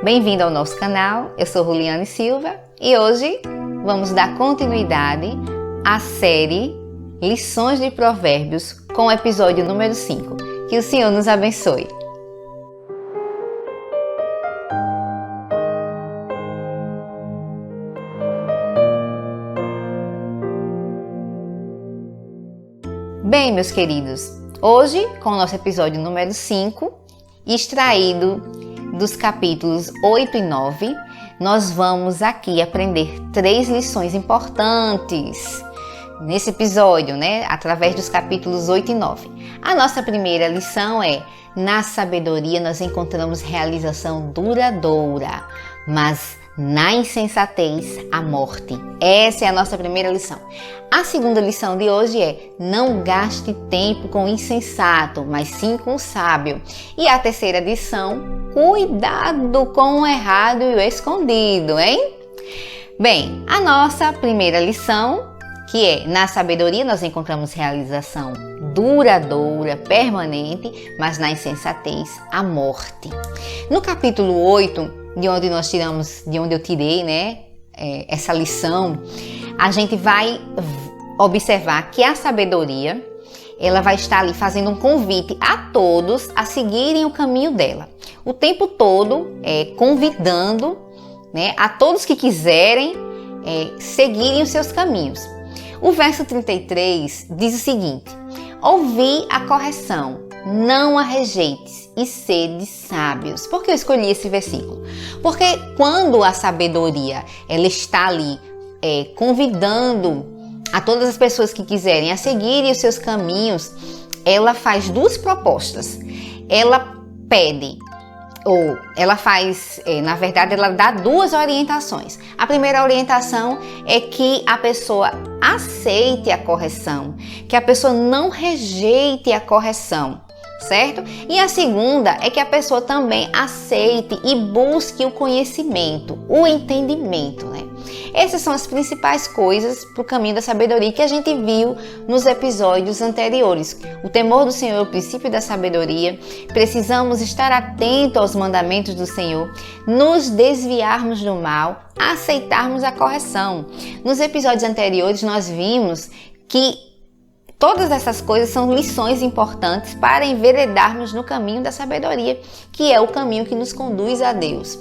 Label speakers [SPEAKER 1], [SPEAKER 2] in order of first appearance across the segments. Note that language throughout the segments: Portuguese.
[SPEAKER 1] Bem-vindo ao nosso canal, eu sou Juliane Silva e hoje vamos dar continuidade à série Lições de Provérbios com o episódio número 5. Que o Senhor nos abençoe. Bem, meus queridos, hoje com o nosso episódio número 5, extraído dos capítulos 8 e 9, nós vamos aqui aprender 3 lições importantes nesse episódio, através dos capítulos 8 e 9. A nossa primeira lição é: na sabedoria nós encontramos realização duradoura, mas na insensatez a morte. Essa é a nossa primeira lição. A segunda lição de hoje é: não gaste tempo com o insensato, mas sim com o sábio. E a terceira lição: cuidado com o errado e o escondido, hein? Bem, a nossa primeira lição, que é: na sabedoria nós encontramos realização duradoura, permanente, mas na insensatez a morte. No capítulo 8, de onde eu tirei, essa lição, a gente vai observar que a sabedoria, ela vai estar ali fazendo um convite a todos a seguirem o caminho dela. O tempo todo, convidando, a todos que quiserem seguirem os seus caminhos. O verso 33 diz o seguinte: ouvi a correção, não a rejeites e sede sábios. Por que eu escolhi esse versículo? Porque quando a sabedoria ela está ali convidando a todas as pessoas que quiserem a seguirem os seus caminhos, ela faz 2 propostas. Ela pede, ou ela faz, na verdade, ela dá 2 orientações. A primeira orientação é que a pessoa aceite a correção, que a pessoa não rejeite a correção, certo? E a segunda é que a pessoa também aceite e busque o conhecimento, o entendimento, Essas são as principais coisas para o caminho da sabedoria que a gente viu nos episódios anteriores. O temor do Senhor é o princípio da sabedoria. Precisamos estar atentos aos mandamentos do Senhor, nos desviarmos do mal, aceitarmos a correção. Nos episódios anteriores nós vimos que todas essas coisas são lições importantes para enveredarmos no caminho da sabedoria, que é o caminho que nos conduz a Deus.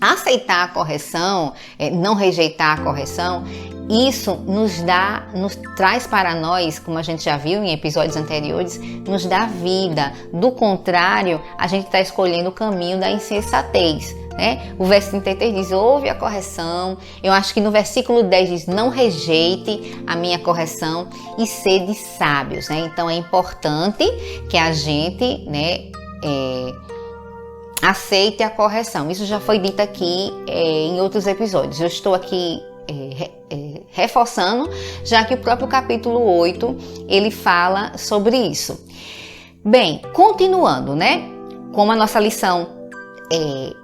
[SPEAKER 1] Aceitar a correção, não rejeitar a correção, isso nos traz para nós, como a gente já viu em episódios anteriores, nos dá vida. Do contrário, a gente está escolhendo o caminho da insensatez. O verso 33 diz: ouve a correção. Eu acho que no versículo 10 diz: não rejeite a minha correção e sede sábios. Então é importante que a gente aceite a correção. Isso já foi dito aqui em outros episódios. Eu estou aqui reforçando, já que o próprio capítulo 8 ele fala sobre isso. Bem, continuando, como a nossa lição,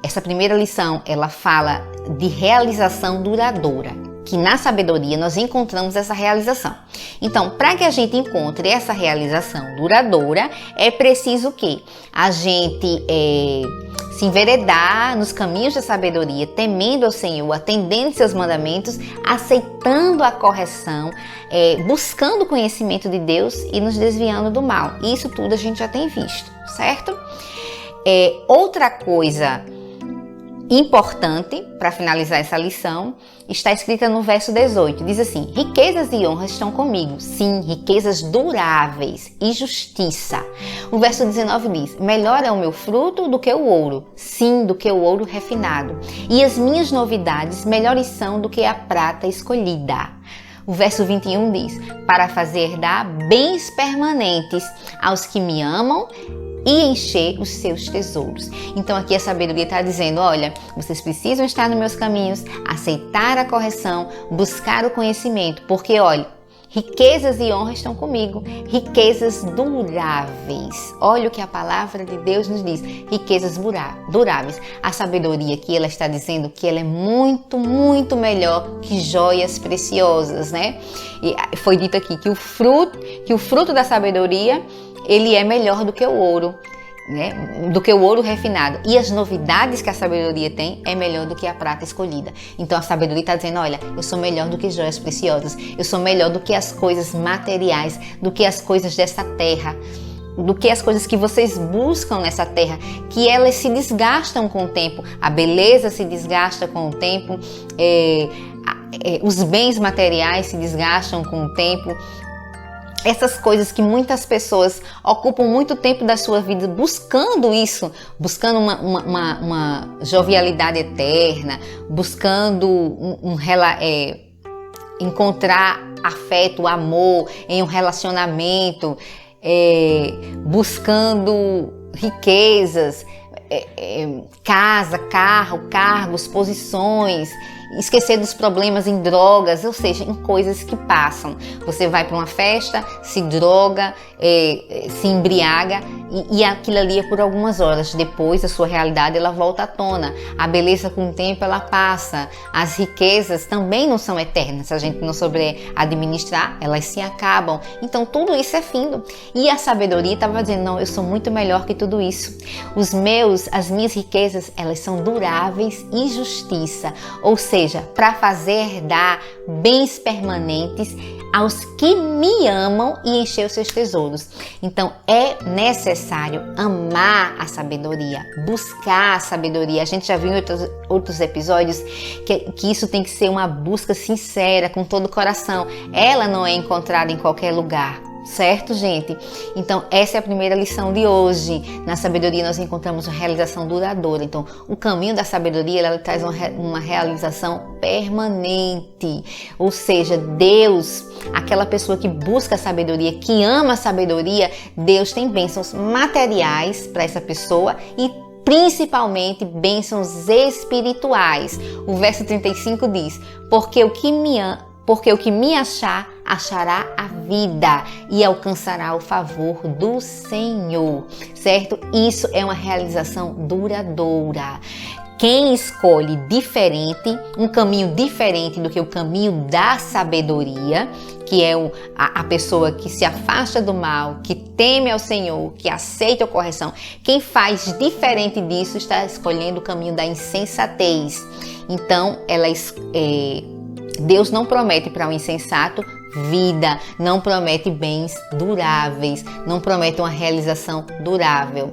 [SPEAKER 1] essa primeira lição, ela fala de realização duradoura, que na sabedoria nós encontramos essa realização. Então, para que a gente encontre essa realização duradoura, é preciso que a gente se enveredar nos caminhos da sabedoria, temendo ao Senhor, atendendo seus mandamentos, aceitando a correção, buscando o conhecimento de Deus e nos desviando do mal. Isso tudo a gente já tem visto, certo? Outra coisa importante, para finalizar essa lição, está escrita no verso 18. Diz assim: riquezas e honras estão comigo, sim, riquezas duráveis e justiça. O verso 19 diz: melhor é o meu fruto do que o ouro, sim, do que o ouro refinado. E as minhas novidades melhores são do que a prata escolhida. O verso 21 diz: para fazer dar bens permanentes aos que me amam e encher os seus tesouros. Então aqui a sabedoria está dizendo: olha, vocês precisam estar nos meus caminhos, aceitar a correção, buscar o conhecimento, porque olha, riquezas e honras estão comigo, riquezas duráveis. Olha o que a palavra de Deus nos diz: riquezas duráveis. A sabedoria aqui, ela está dizendo que ela é muito, muito melhor que joias preciosas, E foi dito aqui que o fruto da sabedoria, ele é melhor do que o ouro. né, do que o ouro refinado. E as novidades que a sabedoria tem é melhor do que a prata escolhida. Então a sabedoria está dizendo, olha, eu sou melhor do que joias preciosas, eu sou melhor do que as coisas materiais, do que as coisas dessa terra, do que as coisas que vocês buscam nessa terra, que elas se desgastam com o tempo. A beleza se desgasta com o tempo, os bens materiais se desgastam com o tempo. Essas coisas que muitas pessoas ocupam muito tempo da sua vida buscando isso, buscando uma jovialidade eterna, buscando encontrar afeto, amor em um relacionamento, buscando riquezas, casa, carro, cargos, posições, esquecer dos problemas em drogas, ou seja, em coisas que passam. Você vai para uma festa, se droga, se embriaga e aquilo ali é por algumas horas. Depois a sua realidade ela volta à tona. A beleza com o tempo ela passa. As riquezas também não são eternas. Se a gente não souber administrar, elas se acabam. Então tudo isso é findo. E a sabedoria estava dizendo, não, eu sou muito melhor que tudo isso. As minhas riquezas, elas são duráveis e justiça. Ou seja, para fazer dar bens permanentes aos que me amam e encher os seus tesouros. Então é necessário amar a sabedoria, buscar a sabedoria. A gente já viu em outros episódios que isso tem que ser uma busca sincera, com todo o coração. Ela não é encontrada em qualquer lugar. Certo, gente? Então, essa é a primeira lição de hoje. Na sabedoria nós encontramos uma realização duradoura. Então, o caminho da sabedoria, ela traz uma realização permanente. Ou seja, Deus, aquela pessoa que busca a sabedoria, que ama a sabedoria, Deus tem bênçãos materiais para essa pessoa e principalmente bênçãos espirituais. O verso 35 diz, porque o que me achar, achará a vida e alcançará o favor do Senhor, certo? Isso é uma realização duradoura. Quem escolhe diferente, um caminho diferente do que o caminho da sabedoria, que é a pessoa que se afasta do mal, que teme ao Senhor, que aceita a correção, quem faz diferente disso está escolhendo o caminho da insensatez. Então, Deus não promete para um insensato vida, não promete bens duráveis, não promete uma realização durável.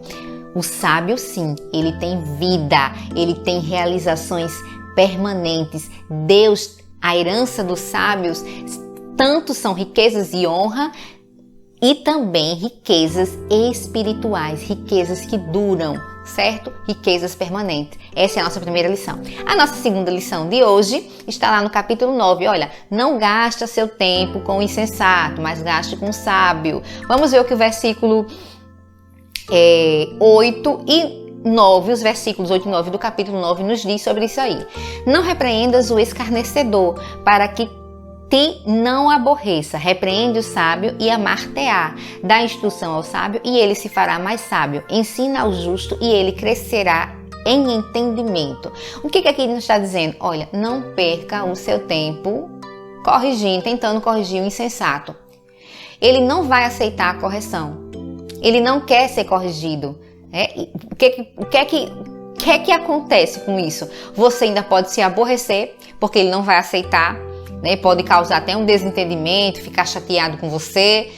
[SPEAKER 1] O sábio, sim, ele tem vida, ele tem realizações permanentes. Deus, a herança dos sábios, tanto são riquezas e honra, e também riquezas espirituais, riquezas que duram, certo? Riquezas permanentes. Essa é a nossa primeira lição. A nossa segunda lição de hoje está lá no capítulo 9. Olha, não gasta seu tempo com o insensato, mas gaste com o sábio. Vamos ver o que o versículo 8 e 9, os versículos 8 e 9 do capítulo 9 nos diz sobre isso aí. Não repreendas o escarnecedor, para que te não aborreça. Repreende o sábio e amar-te-á. Dá instrução ao sábio e ele se fará mais sábio. Ensina ao justo e ele crescerá em entendimento. O que aqui nos está dizendo? Olha, não perca o seu tempo tentando corrigir o insensato. Ele não vai aceitar a correção. Ele não quer ser corrigido. O que é que acontece com isso? Você ainda pode se aborrecer, porque ele não vai aceitar. Pode causar até um desentendimento, ficar chateado com você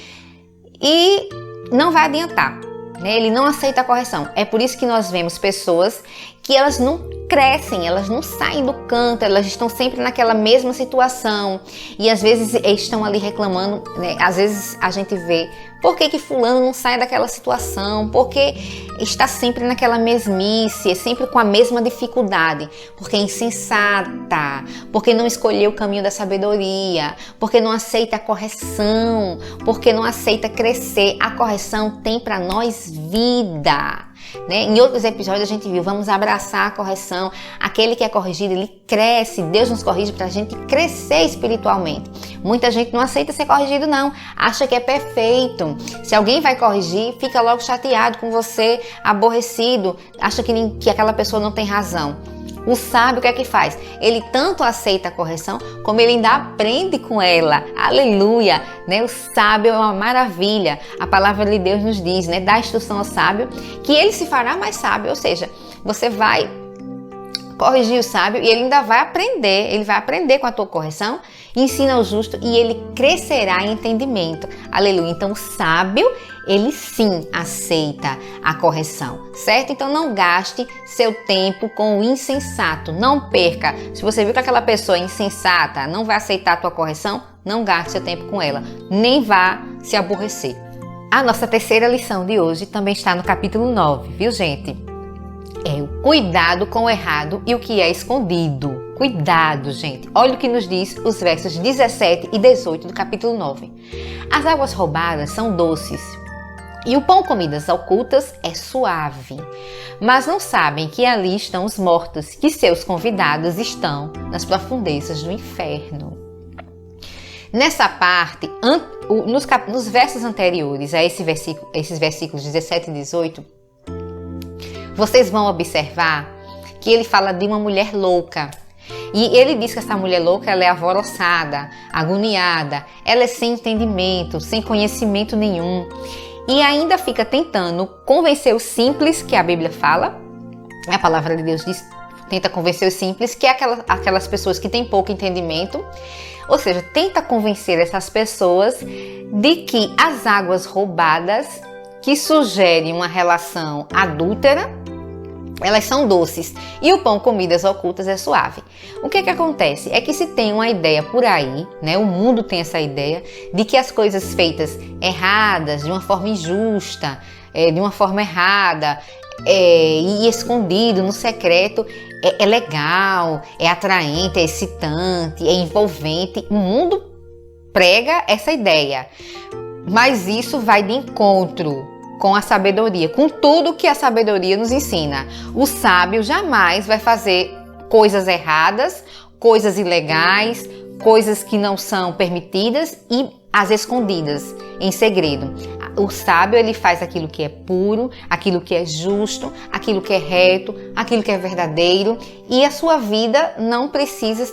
[SPEAKER 1] e não vai adiantar. Ele não aceita a correção. É por isso que nós vemos pessoas que elas não crescem, elas não saem do canto, elas estão sempre naquela mesma situação e às vezes estão ali reclamando, às vezes a gente vê por que fulano não sai daquela situação, porque está sempre naquela mesmice, sempre com a mesma dificuldade, porque é insensata, porque não escolheu o caminho da sabedoria, porque não aceita a correção, porque não aceita crescer. A correção tem para nós vida. Em outros episódios a gente viu, vamos abraçar a correção. Aquele que é corrigido, ele cresce. Deus nos corrige para a gente crescer espiritualmente. Muita gente não aceita ser corrigido não, acha que é perfeito. Se alguém vai corrigir, fica logo chateado com você, aborrecido, acha que aquela pessoa não tem razão. O sábio o que é que faz? Ele tanto aceita a correção, como ele ainda aprende com ela. Aleluia! Né? O sábio é uma maravilha. A palavra de Deus nos diz, né? Dá instrução ao sábio, que ele se fará mais sábio. Ou seja, você vai corrigir o sábio e ele ainda vai aprender com a tua correção, ensina o justo e ele crescerá em entendimento. Aleluia! Então o sábio, ele sim aceita a correção, certo? Então não gaste seu tempo com o insensato, não perca. Se você viu que aquela pessoa é insensata, não vai aceitar a tua correção, não gaste seu tempo com ela, nem vá se aborrecer. A nossa terceira lição de hoje também está no capítulo 9, viu, gente? É o cuidado com o errado e o que é escondido. Cuidado, gente. Olha o que nos diz os versos 17 e 18 do capítulo 9. As águas roubadas são doces e o pão comidas ocultas é suave. Mas não sabem que ali estão os mortos, que seus convidados estão nas profundezas do inferno. Nessa parte, nos versos anteriores a esses versículos 17 e 18, vocês vão observar que ele fala de uma mulher louca. E ele diz que essa mulher louca, ela é alvoroçada, agoniada, ela é sem entendimento, sem conhecimento nenhum. E ainda fica tentando convencer os simples, que a Bíblia fala. A palavra de Deus diz, tenta convencer os simples, que é aquelas pessoas que têm pouco entendimento. Ou seja, tenta convencer essas pessoas de que as águas roubadas, que sugerem uma relação adúltera, elas são doces e o pão comidas ocultas é suave. O que acontece? É que se tem uma ideia por aí, né? O mundo tem essa ideia de que as coisas feitas erradas, de uma forma injusta, de uma forma errada, e escondido, no secreto, é legal, é atraente, é excitante, é envolvente. O mundo prega essa ideia, mas isso vai de encontro com a sabedoria, com tudo que a sabedoria nos ensina. O sábio jamais vai fazer coisas erradas, coisas ilegais, coisas que não são permitidas e as escondidas, em segredo. O sábio, ele faz aquilo que é puro, aquilo que é justo, aquilo que é reto, aquilo que é verdadeiro, e a sua vida não precisa...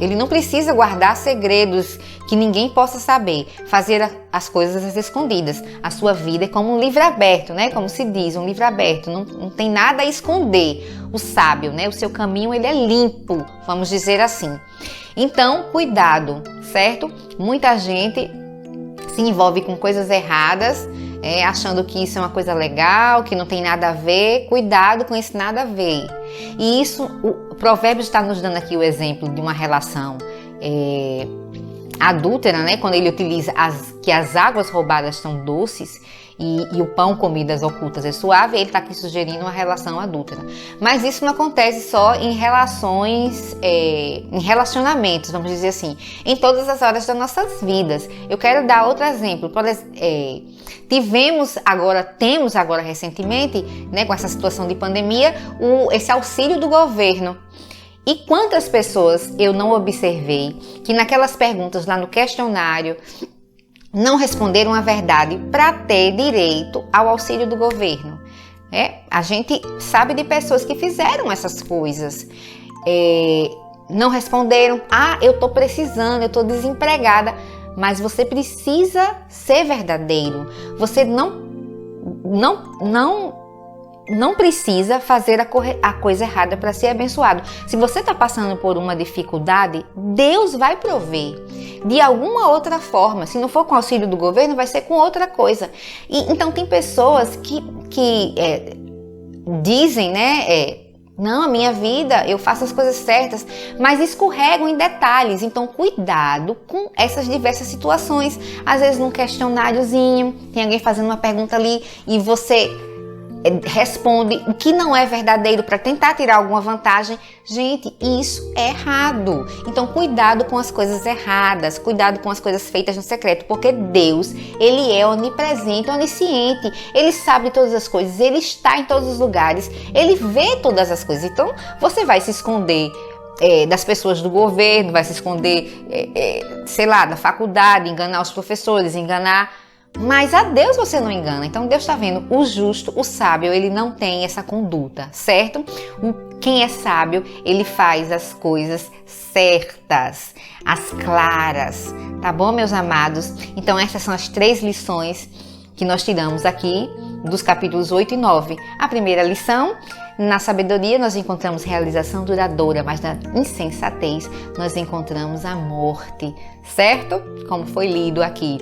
[SPEAKER 1] Ele não precisa guardar segredos que ninguém possa saber, fazer as coisas às escondidas. A sua vida é como um livro aberto, né? Como se diz, um livro aberto, não tem nada a esconder. O sábio, né? O seu caminho, ele é limpo, vamos dizer assim. Então, cuidado, certo? Muita gente se envolve com coisas erradas, achando que isso é uma coisa legal, que não tem nada a ver. Cuidado com esse nada a ver. E isso, o Provérbios está nos dando aqui o exemplo de uma relação adúltera, né? Quando ele utiliza que as águas roubadas são doces e o pão comidas ocultas é suave, ele está aqui sugerindo uma relação adúltera. Mas isso não acontece só em relações, em relacionamentos, vamos dizer assim, em todas as áreas das nossas vidas. Eu quero dar outro exemplo. Temos agora recentemente, né, com essa situação de pandemia, esse auxílio do governo. E quantas pessoas eu não observei que naquelas perguntas lá no questionário não responderam a verdade para ter direito ao auxílio do governo? A gente sabe de pessoas que fizeram essas coisas, não responderam. Eu estou precisando, eu estou desempregada. Mas você precisa ser verdadeiro. Você não precisa fazer a coisa errada para ser abençoado. Se você está passando por uma dificuldade, Deus vai prover de alguma outra forma. Se não for com o auxílio do governo, vai ser com outra coisa. Então tem pessoas que dizem, né? Não, a minha vida, eu faço as coisas certas, mas escorregam em detalhes. Então, cuidado com essas diversas situações. Às vezes, num questionáriozinho, tem alguém fazendo uma pergunta ali e você responde o que não é verdadeiro para tentar tirar alguma vantagem. Gente, isso é errado. Então, cuidado com as coisas erradas, cuidado com as coisas feitas no secreto, porque Deus, ele é onipresente, onisciente, ele sabe de todas as coisas, ele está em todos os lugares, ele vê todas as coisas. Então, você vai se esconder das pessoas do governo, vai se esconder, da faculdade, enganar os professores, mas a Deus você não engana. Então Deus está vendo. O justo, o sábio, ele não tem essa conduta, certo? Quem é sábio, ele faz as coisas certas, as claras, tá bom, meus amados? Então essas são as 3 lições que nós tiramos aqui dos capítulos 8 e 9. A primeira lição: na sabedoria nós encontramos realização duradoura, mas na insensatez nós encontramos a morte, certo? Como foi lido aqui.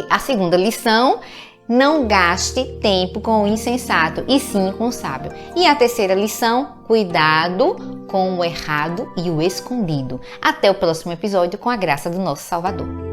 [SPEAKER 1] A segunda lição: não gaste tempo com o insensato, e sim com o sábio. E a terceira lição: cuidado com o errado e o escondido. Até o próximo episódio, com a graça do nosso Salvador.